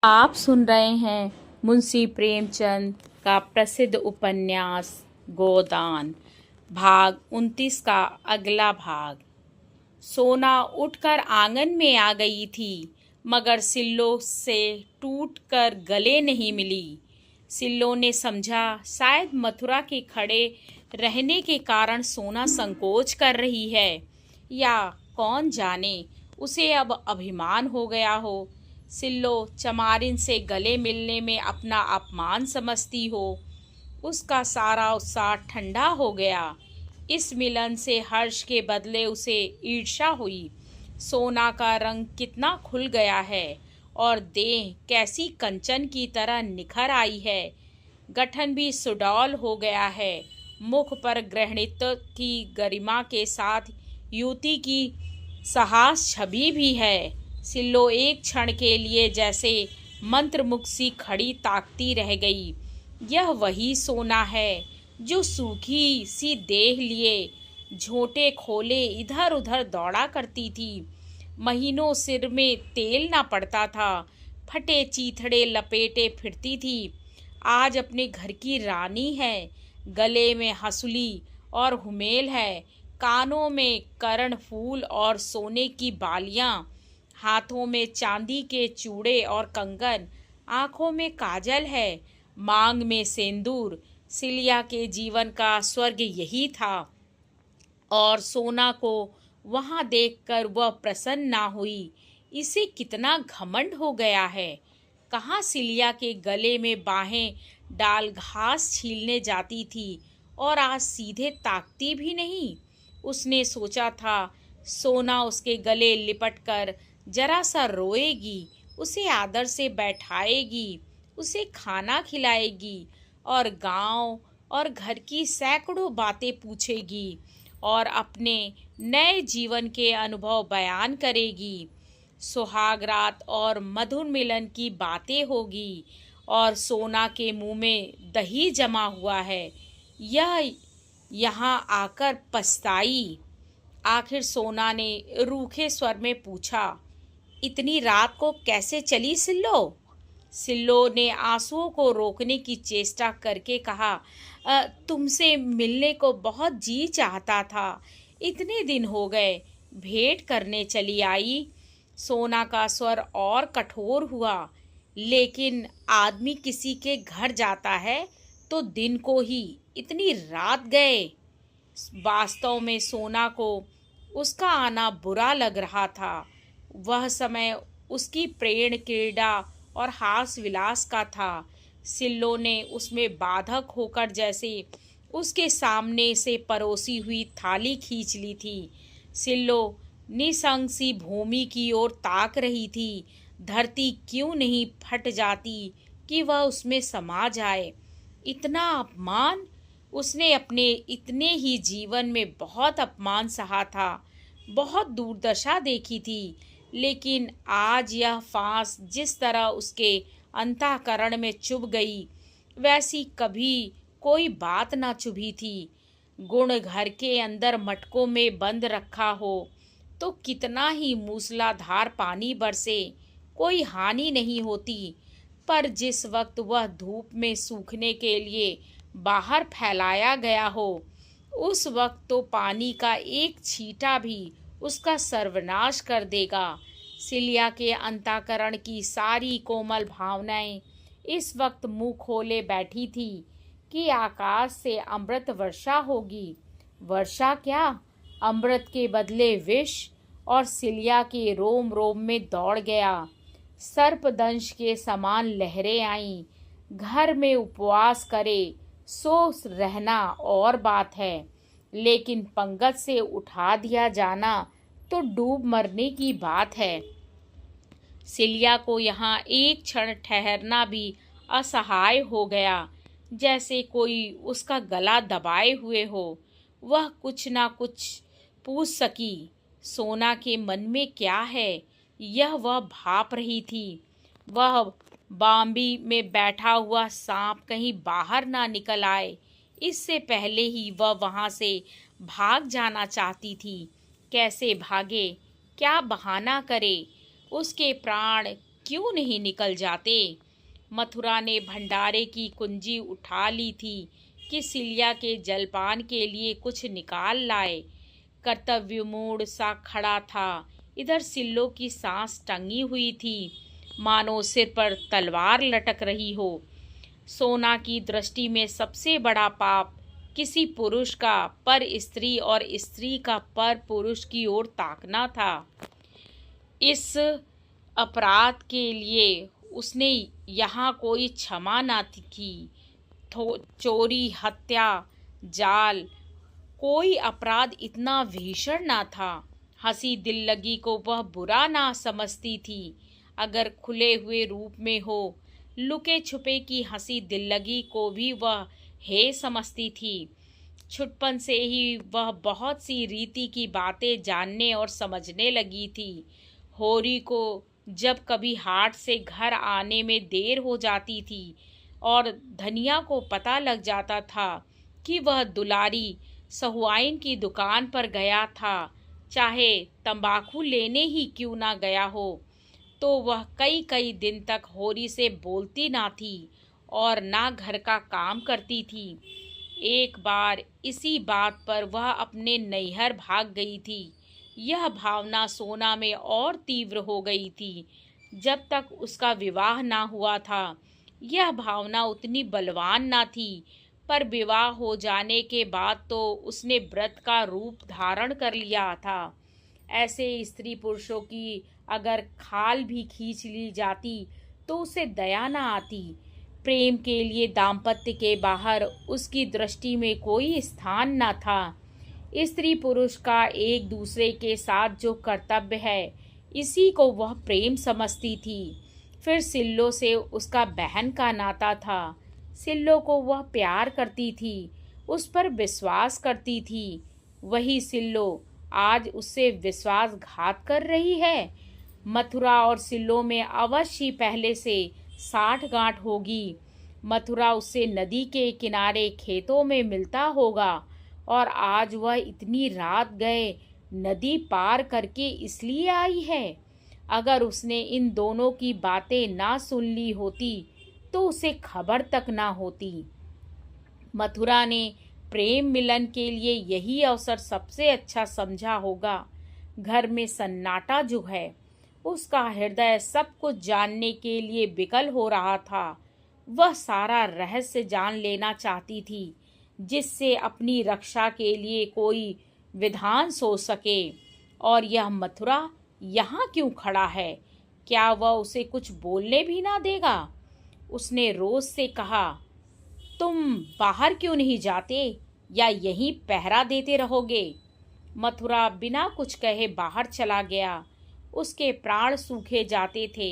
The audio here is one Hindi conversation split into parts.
आप सुन रहे हैं मुंशी प्रेमचंद का प्रसिद्ध उपन्यास गोदान, भाग 29 का अगला भाग। सोना उठकर आंगन में आ गई थी, मगर सिल्लो से टूटकर गले नहीं मिली। सिल्लो ने समझा शायद मथुरा के खड़े रहने के कारण सोना संकोच कर रही है, या कौन जाने उसे अब अभिमान हो गया हो। सिल्लो चमारिन से गले मिलने में अपना अपमान समझती हो। उसका सारा उत्साह ठंडा हो गया। इस मिलन से हर्ष के बदले उसे ईर्ष्या हुई। सोना का रंग कितना खुल गया है और देह कैसी कंचन की तरह निखर आई है। गठन भी सुडौल हो गया है। मुख पर गृहिणित्व की गरिमा के साथ युवती की साहस छवि भी है। सिल्लो एक क्षण के लिए जैसे मंत्रमुग्ध सी खड़ी ताकती रह गई। यह वही सोना है जो सूखी सी देह लिए झोंटे खोले इधर उधर दौड़ा करती थी। महीनों सिर में तेल ना पड़ता था, फटे चीथड़े लपेटे फिरती थी। आज अपने घर की रानी है। गले में हंसुली और हुमेल है, कानों में कर्ण फूल और सोने की बालियां, हाथों में चांदी के चूड़े और कंगन, आंखों में काजल है, मांग में सिंदूर। सिलिया के जीवन का स्वर्ग यही था, और सोना को वहां देखकर वह प्रसन्न ना हुई। इसे कितना घमंड हो गया है। कहाँ सिलिया के गले में बाहें डाल घास छीलने जाती थी, और आज सीधे ताकती भी नहीं। उसने सोचा था सोना उसके गले लिपटकर जरा सा रोएगी, उसे आदर से बैठाएगी, उसे खाना खिलाएगी और गांव और घर की सैकड़ों बातें पूछेगी और अपने नए जीवन के अनुभव बयान करेगी। सुहाग रात और मधुर मिलन की बातें होगी, और सोना के मुंह में दही जमा हुआ है। यह यहाँ आकर पछताई। आखिर सोना ने रूखे स्वर में पूछा, इतनी रात को कैसे चली सिल्लो? सिल्लो ने आंसुओं को रोकने की चेष्टा करके कहा, तुमसे मिलने को बहुत जी चाहता था। इतने दिन हो गए, भेंट करने चली आई। सोना का स्वर और कठोर हुआ। लेकिन आदमी किसी के घर जाता है तो दिन को ही, इतनी रात गए। वास्तव में सोना को उसका आना बुरा लग रहा था। वह समय उसकी प्रेम क्रीड़ा और हास विलास का था। सिल्लो ने उसमें बाधक होकर जैसे उसके सामने से परोसी हुई थाली खींच ली थी। सिल्लो निसंग सी भूमि की ओर ताक रही थी। धरती क्यों नहीं फट जाती कि वह उसमें समा जाए। इतना अपमान! उसने अपने इतने ही जीवन में बहुत अपमान सहा था, बहुत दुर्दशा देखी थी। लेकिन आज यह फांस जिस तरह उसके अंतःकरण में चुभ गई, वैसी कभी कोई बात ना चुभी थी। गुण घर के अंदर मटकों में बंद रखा हो तो कितना ही मूसलाधार पानी बरसे, कोई हानि नहीं होती। पर जिस वक्त वह धूप में सूखने के लिए बाहर फैलाया गया हो, उस वक्त तो पानी का एक छींटा भी उसका सर्वनाश कर देगा। सिलिया के अंतःकरण की सारी कोमल भावनाएं इस वक्त मुंह खोले बैठी थी कि आकाश से अमृत वर्षा होगी। वर्षा क्या, अमृत के बदले विष। और सिलिया के रोम रोम में दौड़ गया। सर्पदंश के समान लहरें आईं। घर में उपवास करे सो रहना और बात है, लेकिन पंगत से उठा दिया जाना तो डूब मरने की बात है। सिलिया को यहाँ एक क्षण ठहरना भी असहाय हो गया, जैसे कोई उसका गला दबाए हुए हो। वह कुछ ना कुछ पूछ सकी। सोना के मन में क्या है, यह वह भाप रही थी। वह बाम्बी में बैठा हुआ सांप कहीं बाहर ना निकल आए, इससे पहले ही वह वहां से भाग जाना चाहती थी। कैसे भागे, क्या बहाना करे? उसके प्राण क्यों नहीं निकल जाते। मथुरा ने भंडारे की कुंजी उठा ली थी कि सिलिया के जलपान के लिए कुछ निकाल लाए। कर्तव्यमूढ़ सा खड़ा था। इधर सिल्लो की सांस टंगी हुई थी, मानो सिर पर तलवार लटक रही हो। सोना की दृष्टि में सबसे बड़ा पाप किसी पुरुष का पर स्त्री और स्त्री का पर पुरुष की ओर ताकना था। इस अपराध के लिए उसने यहाँ कोई क्षमा न की। चोरी, हत्या, जाल, कोई अपराध इतना भीषण ना था। हंसी दिल लगी को वह बुरा ना समझती थी। अगर खुले हुए रूप में हो, लुके छुपे की हंसी दिल लगी को भी वह हे समझती थी। छुटपन से ही वह बहुत सी रीति की बातें जानने और समझने लगी थी। होरी को जब कभी हाट से घर आने में देर हो जाती थी और धनिया को पता लग जाता था कि वह दुलारी सहुआइन की दुकान पर गया था, चाहे तंबाकू लेने ही क्यों ना गया हो, तो वह कई कई दिन तक होरी से बोलती ना थी और ना घर का काम करती थी। एक बार इसी बात पर वह अपने नैहर भाग गई थी। यह भावना सोना में और तीव्र हो गई थी। जब तक उसका विवाह ना हुआ था, यह भावना उतनी बलवान ना थी, पर विवाह हो जाने के बाद तो उसने व्रत का रूप धारण कर लिया था। ऐसे स्त्री पुरुषों की अगर खाल भी खींच ली जाती तो उसे दया न आती। प्रेम के लिए दाम्पत्य के बाहर उसकी दृष्टि में कोई स्थान न था। स्त्री पुरुष का एक दूसरे के साथ जो कर्तव्य है, इसी को वह प्रेम समझती थी। फिर सिल्लो से उसका बहन का नाता था। सिल्लो को वह प्यार करती थी, उस पर विश्वास करती थी। वही सिल्लो आज उससे विश्वासघात कर रही है। मथुरा और सिल्लो में अवश्य ही पहले से साठगांठ होगी। मथुरा उससे नदी के किनारे खेतों में मिलता होगा और आज वह इतनी रात गए नदी पार करके इसलिए आई है। अगर उसने इन दोनों की बातें ना सुन ली होती तो उसे खबर तक ना होती। मथुरा ने प्रेम मिलन के लिए यही अवसर सबसे अच्छा समझा होगा। घर में सन्नाटा जो है, उसका हृदय सब कुछ जानने के लिए विकल हो रहा था। वह सारा रहस्य जान लेना चाहती थी, जिससे अपनी रक्षा के लिए कोई विधान सोच सके। और यह मथुरा यहाँ क्यों खड़ा है? क्या वह उसे कुछ बोलने भी ना देगा? उसने रोज से कहा, तुम बाहर क्यों नहीं जाते या यहीं पहरा देते रहोगे? मथुरा बिना कुछ कहे बाहर चला गया। उसके प्राण सूखे जाते थे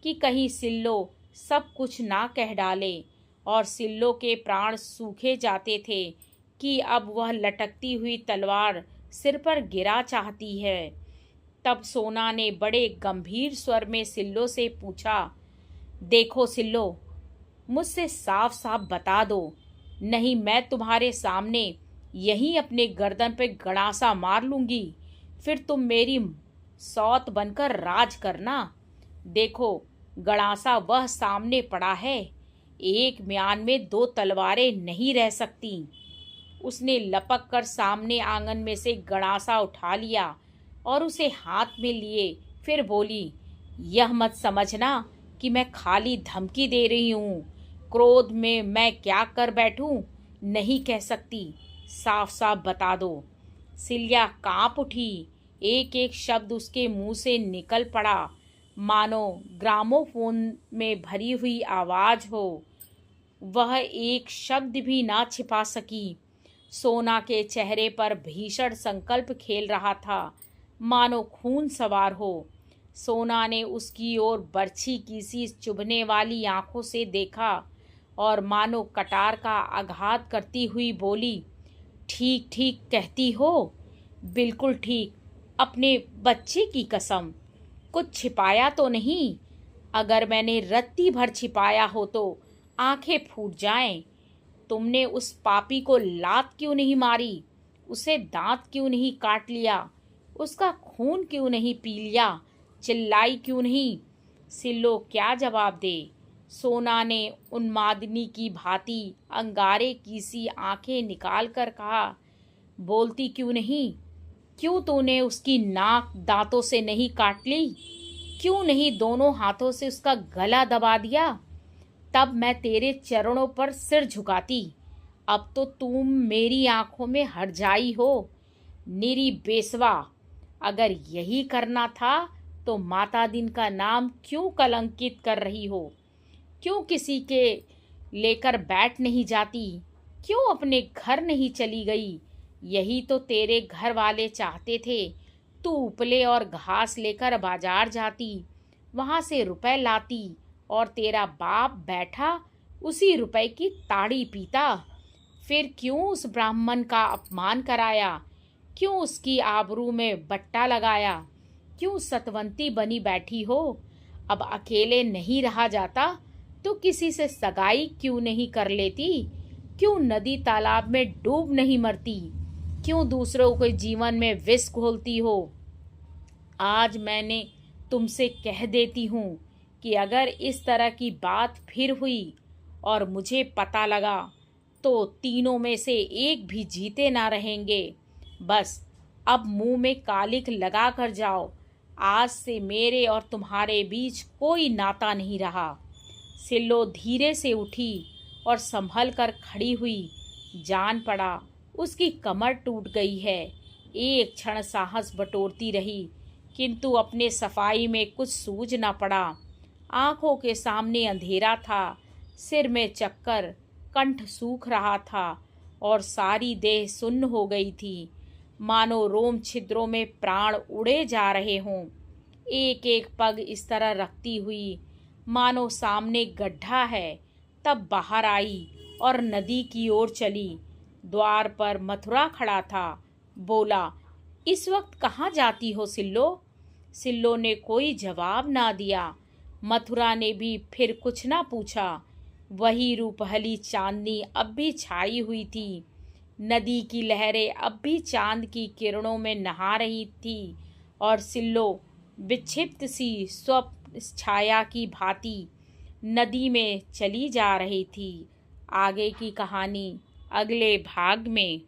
कि कहीं सिल्लो सब कुछ ना कह डाले, और सिल्लो के प्राण सूखे जाते थे कि अब वह लटकती हुई तलवार सिर पर गिरा चाहती है। तब सोना ने बड़े गंभीर स्वर में सिल्लो से पूछा, देखो सिल्लो, मुझसे साफ साफ बता दो, नहीं मैं तुम्हारे सामने यहीं अपने गर्दन पे गड़ासा मार लूंगी, फिर तुम मेरी सौत बनकर राज करना। देखो, गड़ासा वह सामने पड़ा है, एक म्यान में दो तलवारें नहीं रह सकती। उसने लपक कर सामने आंगन में से गड़ासा उठा लिया और उसे हाथ में लिए फिर बोली, यह मत समझना कि मैं खाली धमकी दे रही हूँ। क्रोध में मैं क्या कर बैठूं नहीं कह सकती, साफ साफ बता दो। सिलिया कांप उठी। एक एक शब्द उसके मुंह से निकल पड़ा, मानो ग्रामोफोन में भरी हुई आवाज हो। वह एक शब्द भी ना छिपा सकी। सोना के चेहरे पर भीषण संकल्प खेल रहा था, मानो खून सवार हो। सोना ने उसकी ओर बर्छी की सी चुभने वाली आंखों से देखा और मानो कटार का आघात करती हुई बोली, ठीक ठीक कहती हो, बिल्कुल ठीक, अपने बच्चे की कसम। कुछ छिपाया तो नहीं? अगर मैंने रत्ती भर छिपाया हो तो आंखें फूट जाएं। तुमने उस पापी को लात क्यों नहीं मारी? उसे दांत क्यों नहीं काट लिया? उसका खून क्यों नहीं पी लिया? चिल्लाई क्यों नहीं? सिल्लो क्या जवाब दे। सोना ने उन्मादिनी की भांति अंगारे की सी आंखें निकाल कर कहा, बोलती क्यों नहीं? क्यों तूने उसकी नाक दांतों से नहीं काट ली? क्यों नहीं दोनों हाथों से उसका गला दबा दिया? तब मैं तेरे चरणों पर सिर झुकाती। अब तो तुम मेरी आंखों में हरजाई हो, निरी बेसवा। अगर यही करना था तो माता दिन का नाम क्यों कलंकित कर रही हो? क्यों किसी के लेकर बैठ नहीं जाती? क्यों अपने घर नहीं चली गई? यही तो तेरे घर वाले चाहते थे। तू उपले और घास लेकर बाजार जाती, वहां से रुपए लाती और तेरा बाप बैठा उसी रुपए की ताड़ी पीता। फिर क्यों उस ब्राह्मण का अपमान कराया? क्यों उसकी आबरू में बट्टा लगाया? क्यों सतवंती बनी बैठी हो? अब अकेले नहीं रहा जाता तो किसी से सगाई क्यों नहीं कर लेती? क्यों नदी तालाब में डूब नहीं मरती? क्यों दूसरों के जीवन में विष घोलती हो? आज मैंने तुमसे कह देती हूँ कि अगर इस तरह की बात फिर हुई और मुझे पता लगा तो तीनों में से एक भी जीते ना रहेंगे। बस अब मुंह में कालिक लगा कर जाओ। आज से मेरे और तुम्हारे बीच कोई नाता नहीं रहा। सिल्लो धीरे से उठी और संभल कर खड़ी हुई। जान पड़ा उसकी कमर टूट गई है। एक क्षण साहस बटोरती रही, किंतु अपने सफाई में कुछ सूझ न पड़ा। आंखों के सामने अंधेरा था, सिर में चक्कर, कंठ सूख रहा था और सारी देह सुन्न हो गई थी, मानो रोम छिद्रों में प्राण उड़े जा रहे हों। एक एक पग इस तरह रखती हुई मानो सामने गड्ढा है, तब बाहर आई और नदी की ओर चली। द्वार पर मथुरा खड़ा था। बोला, इस वक्त कहाँ जाती हो सिल्लो? सिल्लो ने कोई जवाब ना दिया। मथुरा ने भी फिर कुछ ना पूछा। वही रूपहली चांदनी अब भी छाई हुई थी। नदी की लहरें अब भी चांद की किरणों में नहा रही थी और सिल्लो विक्षिप्त सी स्वप्न छाया की भांति नदी में चली जा रही थी। आगे की कहानी अगले भाग में।